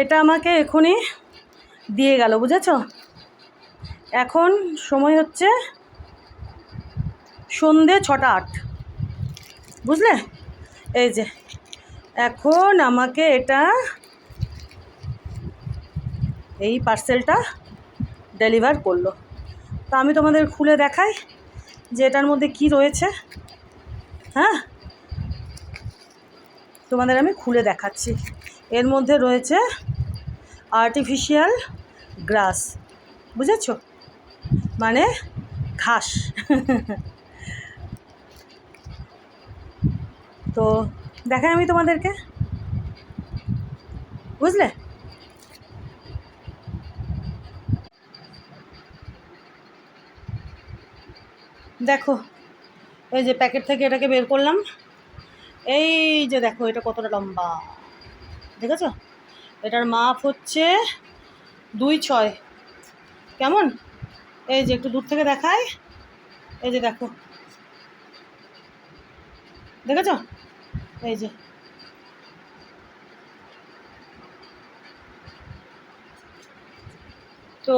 এটা আমাকে এখনই দিয়ে গেল, বুঝেছো? এখন সময় হচ্ছে সন্ধে 6:08, বুঝলে? এই যে এখন আমাকে এটা এই পার্সেলটা ডেলিভার করলো। তো আমি তোমাদের খুলে দেখাই যে এটার মধ্যে কি রয়েছে। হ্যাঁ, তোমাদের আমি খুলে দেখাচ্ছি। এর মধ্যে রয়েছে আর্টিফিশিয়াল গ্রাস, বুঝেছো? মানে ঘাস। তো দেখাই আমি তোমাদেরকে, বুঝলে? দেখো, এই যে প্যাকেট থেকে এটাকে বের করলাম। এই যে দেখো এটা কতটা লম্বা, দেখেছো? এটার মাপ হচ্ছে 2.6। কেমন? এই যে একটু দূর থেকে দেখাই, এই যে দেখো, দেখেছো? এই যে তো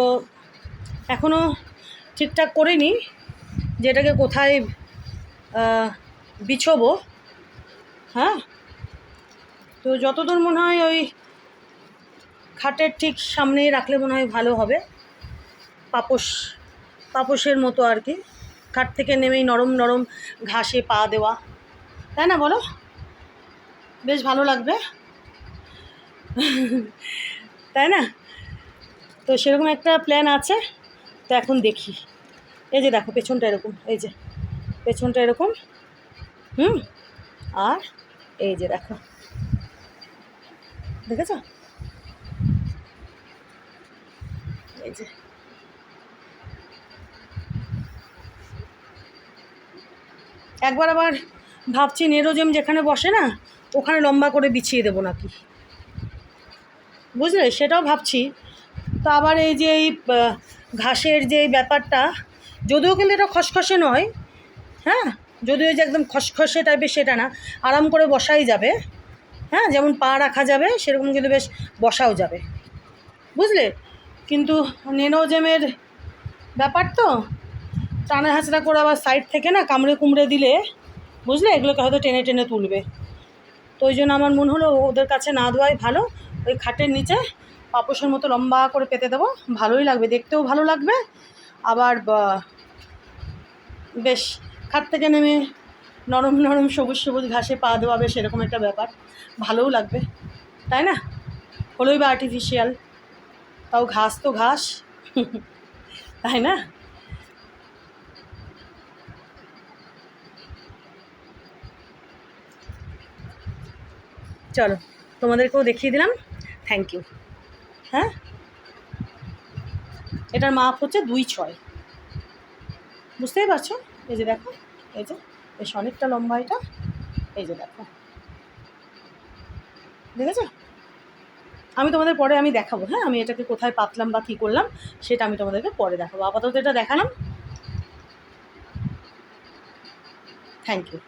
এখনও ঠিকঠাক করিনি যে এটাকে কোথায় বিছোবো। হ্যাঁ, তো যতদূর মনে হয় ওই খাটের ঠিক সামনেই রাখলে মনে হয় ভালো হবে। পাপোশের মতো আর কি, খাট থেকে নেমেই নরম নরম ঘাসে পা দেওয়া, তাই না বলো? বেশ ভালো লাগবে, তাই না? তো সেরকম একটা প্ল্যান আছে। তো এখন দেখি, এই যে দেখো পেছনটা এরকম, এই যে পেছনটা এরকম, আর এই যে দেখো, দেখেছো? এই যে একবার আবার ভাবছি নেরোজেম যেখানে বসে না ওখানে লম্বা করে বিছিয়ে দেবো নাকি, বুঝলে? সেটাও ভাবছি। তো আবার এই যে এই ঘাসের যে ব্যাপারটা, যদিও কিন্তু এটা খসখসে নয়, হ্যাঁ, যদিও যে একদম খসখসে টাইপের সেটা না, আরাম করে বসাই যাবে। হ্যাঁ, যেমন পা রাখা যাবে সেরকম কিন্তু বেশ বসাও যাবে, বুঝলে? কিন্তু নেনোজেমের ব্যাপার তো, টানা হাঁচড়া করে আবার সাইড থেকে না কামড়ে কুমড়ে দিলে, বুঝলে, এগুলোকে হয়তো টেনে টেনে তুলবে। তো ওই জন্য আমার মনে হলো ওদের কাছে না দেওয়াই ভালো। ওই খাটের নিচে পাপোশের মতো লম্বা করে পেতে দেবো, ভালোই লাগবে, দেখতেও ভালো লাগবে। আবার বেশ খাট থেকে নেমে নরম নরম সবুজ সবুজ ঘাসে পা দেওয়া, বেশ এরকম একটা ব্যাপার, ভালোও লাগবে, তাই না? হলোই বা আর্টিফিশিয়াল, তাও ঘাস তো ঘাস, তাই না? চলো তোমাদেরকেও দেখিয়ে দিলাম, থ্যাংক ইউ। হ্যাঁ, এটার মাপ হচ্ছে 2.6, বুঝতেই পারছো? এই যে দেখো, এই যে বেশ অনেকটা লম্বা এটা, এই যে দেখো, দেখেছো? আমি তোমাদের পরে আমি দেখাবো। হ্যাঁ, আমি এটাকে কোথায় পাতলাম বা কী করলাম সেটা আমি তোমাদেরকে পরে দেখাবো। আপাতত এটা দেখালাম, থ্যাংক ইউ।